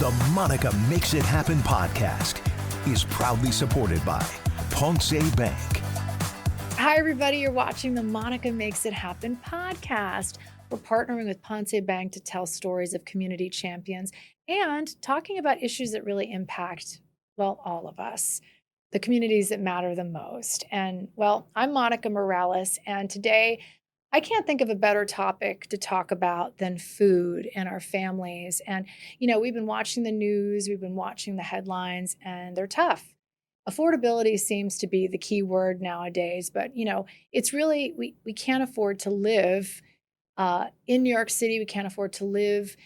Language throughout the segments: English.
The Monica Makes It Happen podcast is proudly supported by Ponce Bank. Hi, everybody. You're watching the Monica Makes It Happen podcast. We're partnering with Ponce Bank to tell stories of community champions and talking about issues that really impact, well, all of us, the communities that matter the most. And, well, I'm Monica Morales, and today I can't think of a better topic to talk about than food and our families. And, we've been watching the news, we've been watching the headlines, and they're tough. Affordability seems to be the key word nowadays, but, it's really, we can't afford to live in New York City. We can't afford to live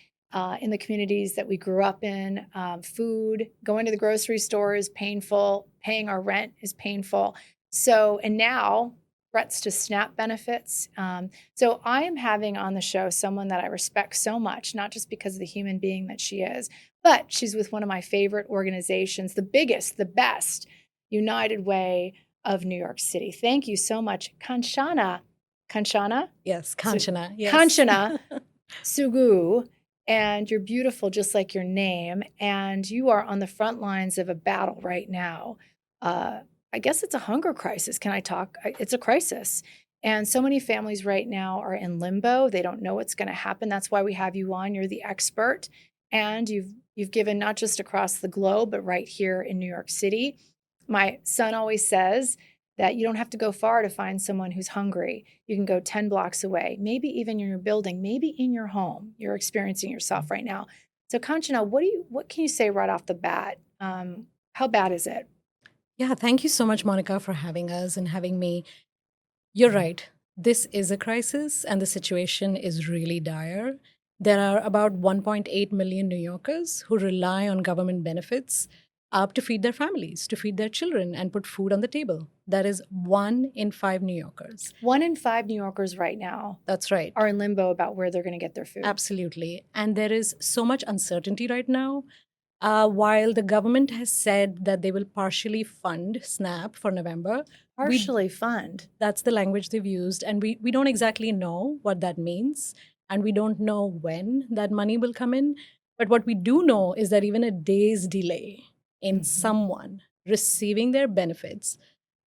in the communities that we grew up in. Food, going to the grocery store is painful. Paying our rent is painful. So, and now threats to SNAP benefits. So I am having on the show someone that I respect so much, not just because of the human being that she is, but she's with one of my favorite organizations, the biggest, the best, United Way of New York City. Thank you so much, Kanchana. Kanchana? Yes, Kanchana. Yes. Kanchana Suggu. And you're beautiful, just like your name. And you are on the front lines of a battle right now. I guess it's a hunger crisis. Can I talk? It's a crisis. And so many families right now are in limbo. They don't know what's going to happen. That's why we have you on. You're the expert. And you've given not just across the globe, but right here in New York City. My son always says that you don't have to go far to find someone who's hungry. You can go 10 blocks away, maybe even in your building, maybe in your home. You're experiencing yourself right now. So Kanchana, what can you say right off the bat? How bad is it? Yeah, thank you so much, Monica, for having us and having me. You're right. This is a crisis and the situation is really dire. There are about 1.8 million New Yorkers who rely on government benefits to feed their families, to feed their children, and put food on the table. That is 1 in 5 New Yorkers. 1 in 5 New Yorkers right now. That's right. Are in limbo about where they're going to get their food. Absolutely. And there is so much uncertainty right now. While the government has said that they will partially fund SNAP for November. Partially fund? That's the language they've used. And we don't exactly know what that means. And we don't know when that money will come in. But what we do know is that even a day's delay in someone receiving their benefits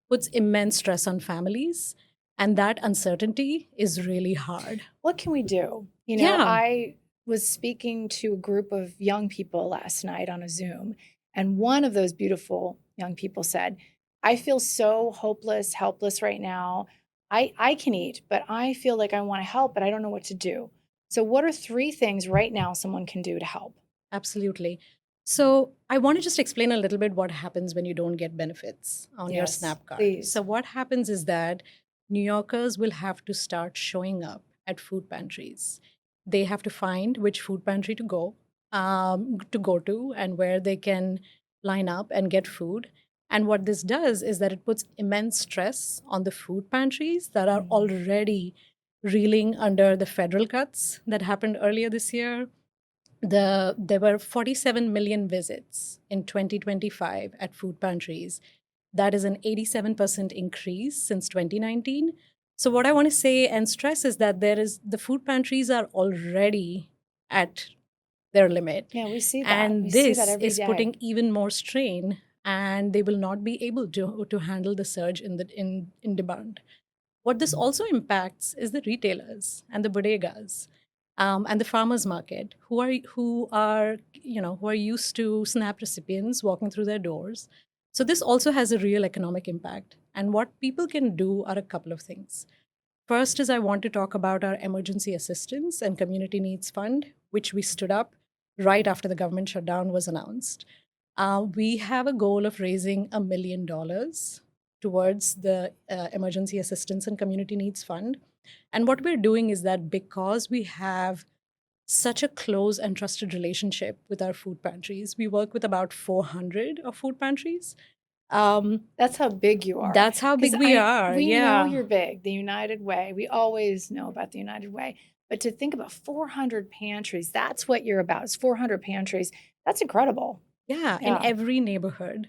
puts immense stress on families. And that uncertainty is really hard. What can we do? I was speaking to a group of young people last night on a Zoom, and one of those beautiful young people said, I feel so hopeless, helpless right now. I can eat, but I feel like I want to help, but I don't know what to do. So what are 3 things right now someone can do to help? Absolutely. So I want to just explain a little bit what happens when you don't get benefits on your SNAP card. Please. So what happens is that New Yorkers will have to start showing up at food pantries. They have to find which food pantry to go to and where they can line up and get food. And what this does is that it puts immense stress on the food pantries that are already reeling under the federal cuts that happened earlier this year. There were 47 million visits in 2025 at food pantries. That is an 87% increase since 2019. So what I want to say and stress is that the food pantries are already at their limit. Yeah, we see that. And this is putting even more strain, and they will not be able to handle the surge in demand. What this also impacts is the retailers and the bodegas. And the farmers market, who are used to SNAP recipients walking through their doors. So this also has a real economic impact. And what people can do are a couple of things. First is I want to talk about our Emergency Assistance and Community Needs Fund, which we stood up right after the government shutdown was announced. We have a goal of raising $1 million towards the Emergency Assistance and Community Needs Fund. And what we're doing is that because we have such a close and trusted relationship with our food pantries, we work with about 400 of food pantries. That's how big you are. That's how big we are. We know you're big, the United Way. We always know about the United Way. But to think about 400 pantries, that's what you're about. It's 400 pantries. That's incredible. Yeah, in every neighborhood.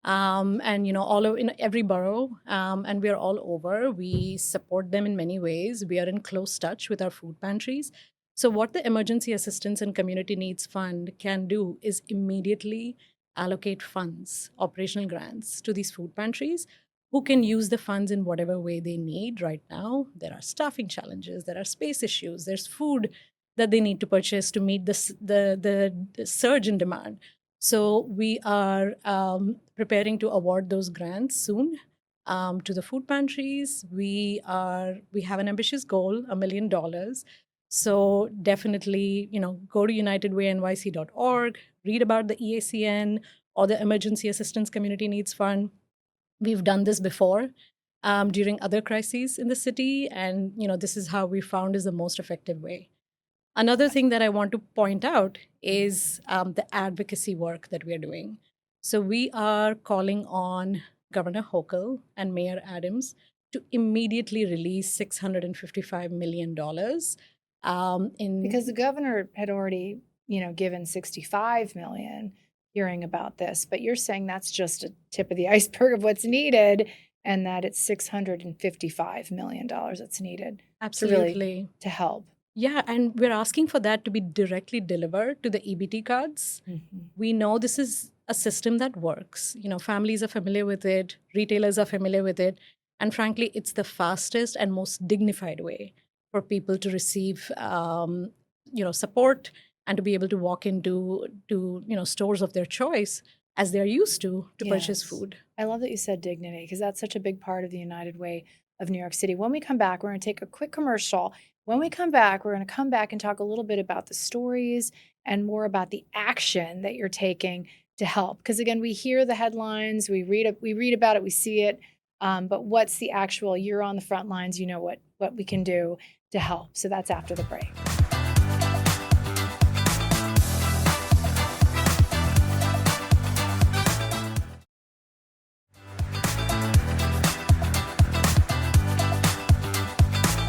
And all over in every borough, and we are all over. We support them in many ways. We are in close touch with our food pantries. So, what the Emergency Assistance and Community Needs Fund can do is immediately allocate funds, operational grants to these food pantries who can use the funds in whatever way they need right now. There are staffing challenges, there are space issues, there's food that they need to purchase to meet the surge in demand. So we are preparing to award those grants soon to the food pantries. We have an ambitious goal, $1 million. So definitely, go to unitedwaynyc.org, read about the EACN or the Emergency Assistance Community Needs Fund. We've done this before during other crises in the city, and this is how we found is the most effective way. Another thing that I want to point out is the advocacy work that we are doing. So we are calling on Governor Hochul and Mayor Adams to immediately release $655 million. Because the governor had already, given 65 million hearing about this, but you're saying that's just a tip of the iceberg of what's needed, and that it's $655 million that's needed to help. Yeah, and we're asking for that to be directly delivered to the EBT cards. Mm-hmm. We know this is a system that works. Families are familiar with it, retailers are familiar with it, and frankly, it's the fastest and most dignified way for people to receive, support and to be able to walk into stores of their choice as they're used to purchase food. I love that you said dignity, because that's such a big part of the United Way of New York City. When we come back, we're going to take a quick commercial. When we come back, we're going to come back and talk a little bit about the stories and more about the action that you're taking to help. Because again, we hear the headlines, we read about it, we see it, but what's the actual? You're on the front lines. You know what we can do to help. So that's after the break.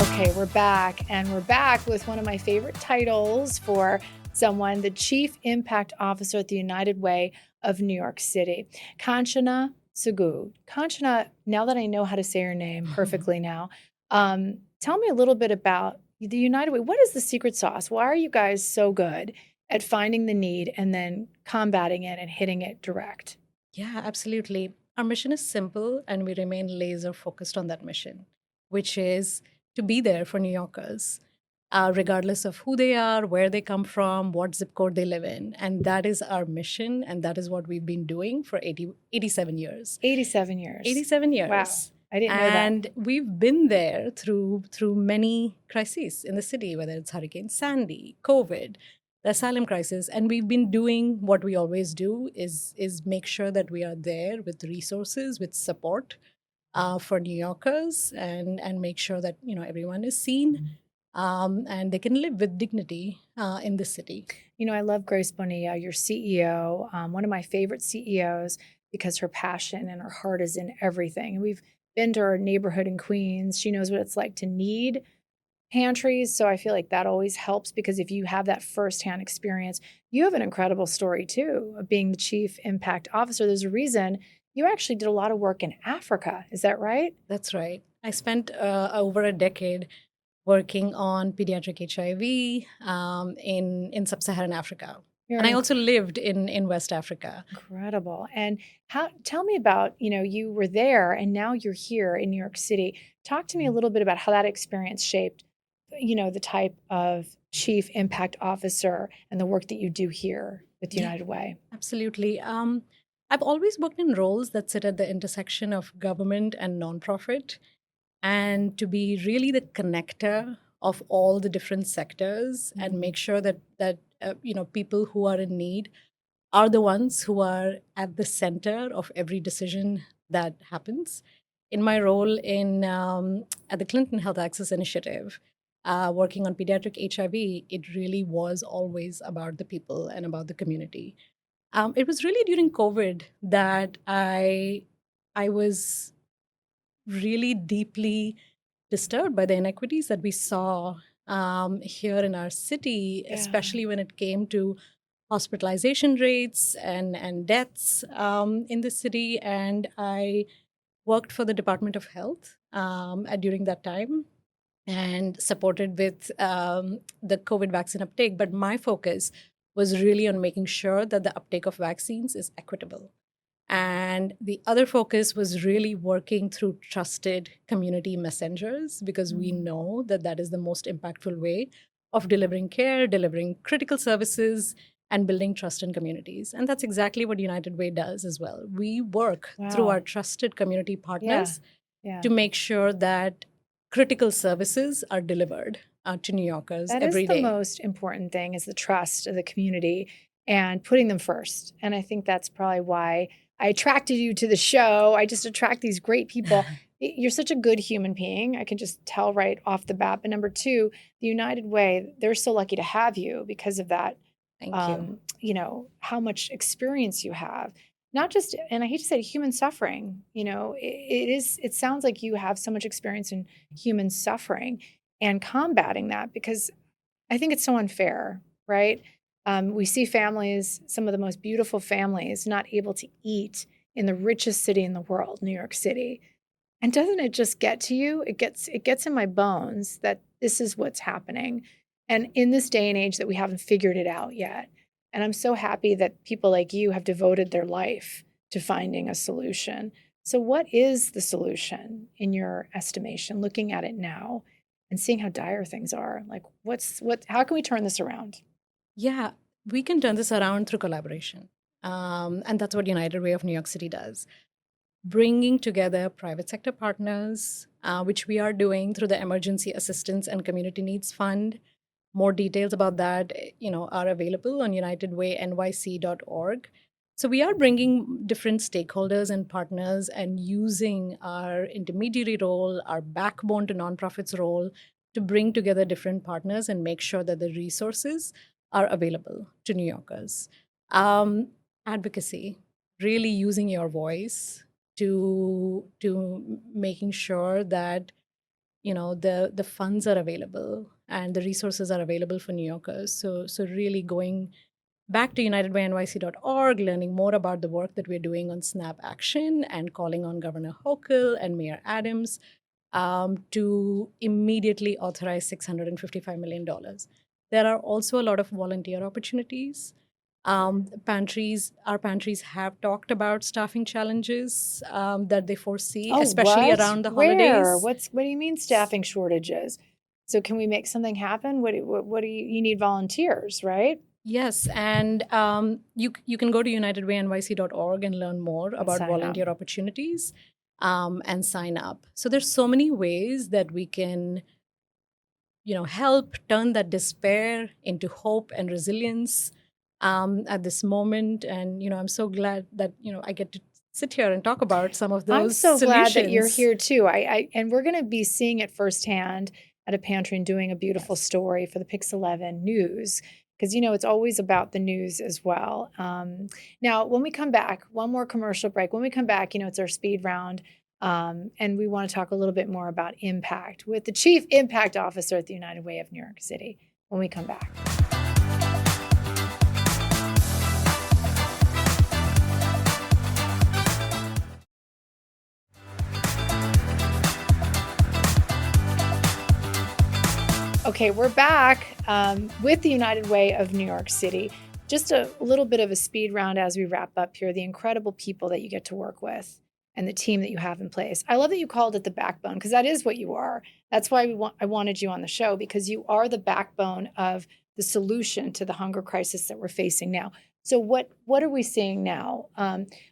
Okay, we're back, and we're back with one of my favorite titles for someone, the Chief Impact Officer at the United Way of New York City, Kanchana Suggu. Kanchana, now that I know how to say your name perfectly now, tell me a little bit about the United Way. What is the secret sauce? Why are you guys so good at finding the need and then combating it and hitting it direct? Yeah, absolutely. Our mission is simple, and we remain laser focused on that mission, which is to be there for New Yorkers, regardless of who they are, where they come from, what zip code they live in. And that is our mission, and that is what we've been doing for 87 years. 87 years. 87 years. Wow. I didn't know that. And we've been there through many crises in the city, whether it's Hurricane Sandy, COVID, the asylum crisis. And we've been doing what we always do is make sure that we are there with resources, with support for New Yorkers, and make sure that everyone is seen and they can live with dignity in the city. I love Grace Bonilla, your CEO, one of my favorite CEOs, because her passion and her heart is in everything. We've been to her neighborhood in Queens. She knows what it's like to need pantries. So I feel like that always helps, because if you have that firsthand experience, you have an incredible story too of being the Chief Impact Officer. There's a reason you actually did a lot of work in Africa. Is that right? That's right. I spent over a decade working on pediatric HIV in sub-Saharan Africa. And I also lived in West Africa. Incredible. And tell me about, you were there and now you're here in New York City. Talk to me a little bit about how that experience shaped, the type of Chief Impact Officer and the work that you do here with United Way. Absolutely. I've always worked in roles that sit at the intersection of government and nonprofit, and to be really the connector of all the different sectors and make sure that people who are in need are the ones who are at the center of every decision that happens. In my role at the Clinton Health Access Initiative, working on pediatric HIV, it really was always about the people and about the community. It was really during COVID that I was really deeply disturbed by the inequities that we saw here in our city, especially when it came to hospitalization rates and deaths in the city. And I worked for the Department of Health during that time. and supported with the COVID vaccine uptake. But my focus was really on making sure that the uptake of vaccines is equitable. And the other focus was really working through trusted community messengers, because we know that that is the most impactful way of delivering care, delivering critical services, and building trust in communities. And that's exactly what United Way does as well. We work through our trusted community partners to make sure that critical services are delivered to New Yorkers every day. That is the most important thing, is the trust of the community and putting them first. And I think that's probably why I attracted you to the show. I just attract these great people. You're such a good human being. I can just tell right off the bat. But number two, the United Way, they're so lucky to have you because of that. Thank you. You know, how much experience you have. Not just, and I hate to say it, human suffering. You know, it sounds like you have so much experience in human suffering and combating that, because I think it's so unfair, right? We see families, some of the most beautiful families, not able to eat in the richest city in the world, New York City. And doesn't it just get to you? It gets in my bones that this is what's happening. And in this day and age that we haven't figured it out yet. And I'm so happy that people like you have devoted their life to finding a solution. So what is the solution in your estimation, looking at it now and seeing how dire things are? Like how can we turn this around? Yeah, we can turn this around through collaboration. And that's what United Way of New York City does. Bringing together private sector partners, which we are doing through the Emergency Assistance and Community Needs Fund. More details about that, are available on unitedwaynyc.org. So we are bringing different stakeholders and partners and using our intermediary role, our backbone to nonprofits role, to bring together different partners and make sure that the resources are available to New Yorkers. Advocacy, really using your voice to making sure that the funds are available and the resources are available for New Yorkers. So really going back to unitedwaynyc.org, learning more about the work that we're doing on SNAP Action, and calling on Governor Hochul and Mayor Adams to immediately authorize $655 million. There are also a lot of volunteer opportunities. Our pantries have talked about staffing challenges that they foresee, especially around the holidays. What do you mean staffing shortages? So can we make something happen? What do you need? Volunteers, right? Yes, and you can go to unitedwaynyc.org and learn more about volunteer opportunities and sign up. So there's so many ways that we can help turn that despair into hope and resilience at this moment. And I'm so glad that I get to sit here and talk about some of those solutions. Glad that you're here too. And we're going to be seeing it firsthand at a pantry and doing a beautiful story for the Pix 11 news, because it's always about the news as well. Now, when we come back, one more commercial break. When we come back, it's our speed round. And we want to talk a little bit more about impact with the Chief Impact Officer at the United Way of New York City when we come back. Okay, we're back with the United Way of New York City. Just a little bit of a speed round as we wrap up here. The incredible people that you get to work with and the team that you have in place. I love that you called it the backbone, because that is what you are. That's why I wanted you on the show, because you are the backbone of the solution to the hunger crisis that we're facing now. So what are we seeing now?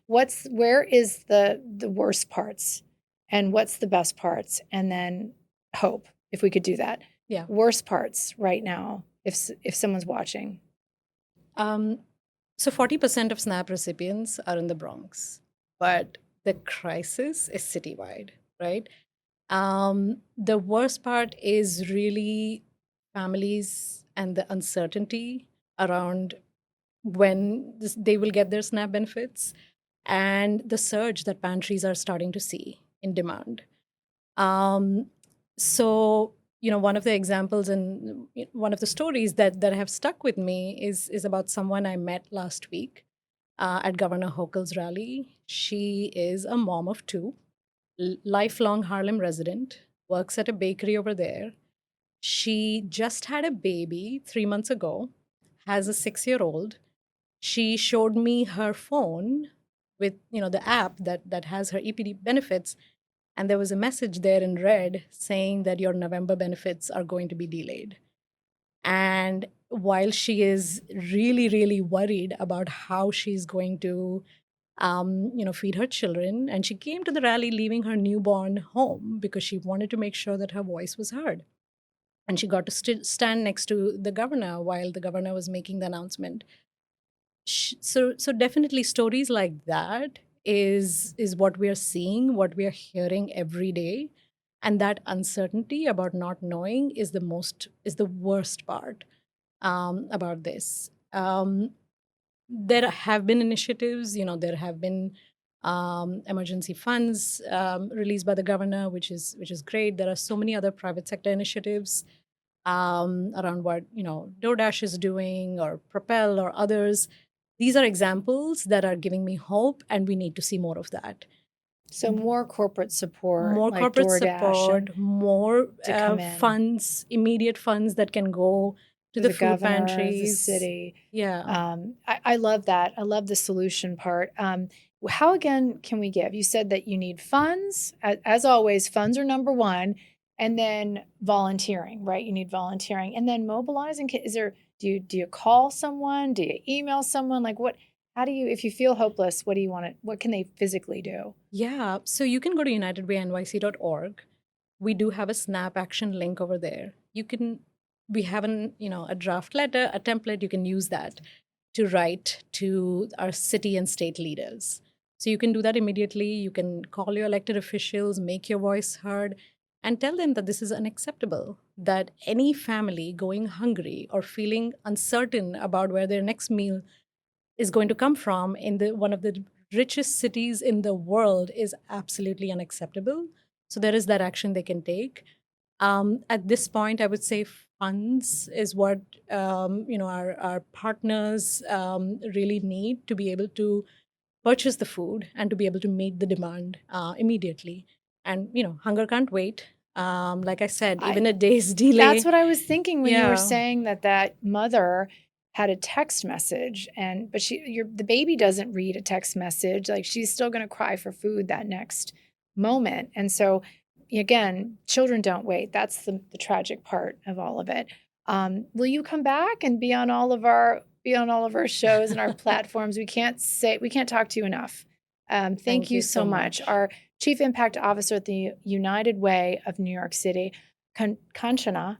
Where is the worst parts, and what's the best parts? And then hope, if we could do that. Yeah. Worst parts right now, if someone's watching. So 40% of SNAP recipients are in the Bronx, but the crisis is citywide, right? The worst part is really families and the uncertainty around when they will get their SNAP benefits, and the surge that pantries are starting to see in demand. So one of the examples and one of the stories that have stuck with me is about someone I met last week at Governor Hochul's rally. She is a mom of two, lifelong Harlem resident, works at a bakery over there, She just had a baby 3 months ago, has a 6-year-old. She showed me her phone with the app that has her EPD benefits, and there was a message there in red saying that your November benefits are going to be delayed. And while she is really, really worried about how she's going to feed her children, and she came to the rally leaving her newborn home because she wanted to make sure that her voice was heard. And she got to stand next to the governor while the governor was making the announcement. So definitely stories like that is what we are seeing, what we are hearing every day, and that uncertainty about not knowing is the worst part about this. There have been initiatives, there have been emergency funds released by the governor, which is great. There are so many other private sector initiatives around what DoorDash is doing, or Propel, or others. These are examples that are giving me hope, and we need to see more of that. So more corporate support, More like corporate DoorDash support, more to come in. funds, immediate funds that can go to the food governor, the pantries. city. Yeah. I love that. I love the solution part. How again can we give? You said that you need funds. As always, funds are number one, and then volunteering, right? You need volunteering, and then mobilizing. Is there? Do you call someone? Do you email someone? Like what? How do you? If you feel hopeless, what do you want to? What can they physically do? Yeah. So you can go to unitedwaynyc.org. We do have a snap action link over there. We have a draft letter, a template. You can use that to write to our city and state leaders. So you can do that immediately. You can call your elected officials, make your voice heard, and tell them that this is unacceptable, that any family going hungry or feeling uncertain about where their next meal is going to come from in one of the richest cities in the world is absolutely unacceptable. So there is that action they can take. At this point, I would say funds is what our partners really need to be able to purchase the food and to be able to meet the demand immediately. And hunger can't wait. Like I said, even a day's delay. That's what I was thinking when you were Yeah. saying that mother had a text message, but the baby doesn't read a text message. Like she's still going to cry for food that next moment. And so again, children don't wait. That's the tragic part of all of it. Will you come back and be on all of our shows and our platforms? We can't talk to you enough. Thank you so much. Our Chief Impact Officer at the United Way of New York City, Kanchana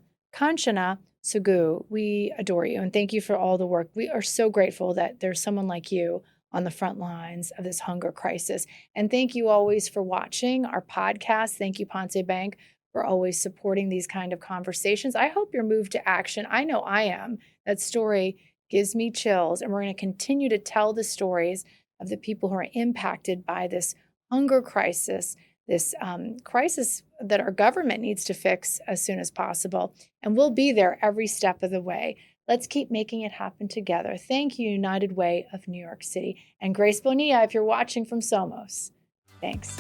Suggu, we adore you and thank you for all the work. We are so grateful that there's someone like you on the front lines of this hunger crisis. And thank you always for watching our podcast. Thank you, Ponce Bank, for always supporting these kind of conversations. I hope you're moved to action. I know I am. That story gives me chills, and we're going to continue to tell the stories of the people who are impacted by this hunger crisis, this crisis that our government needs to fix as soon as possible. And we'll be there every step of the way. Let's keep making it happen together. Thank you, United Way of New York City. And Grace Bonilla, if you're watching from Somos. Thanks.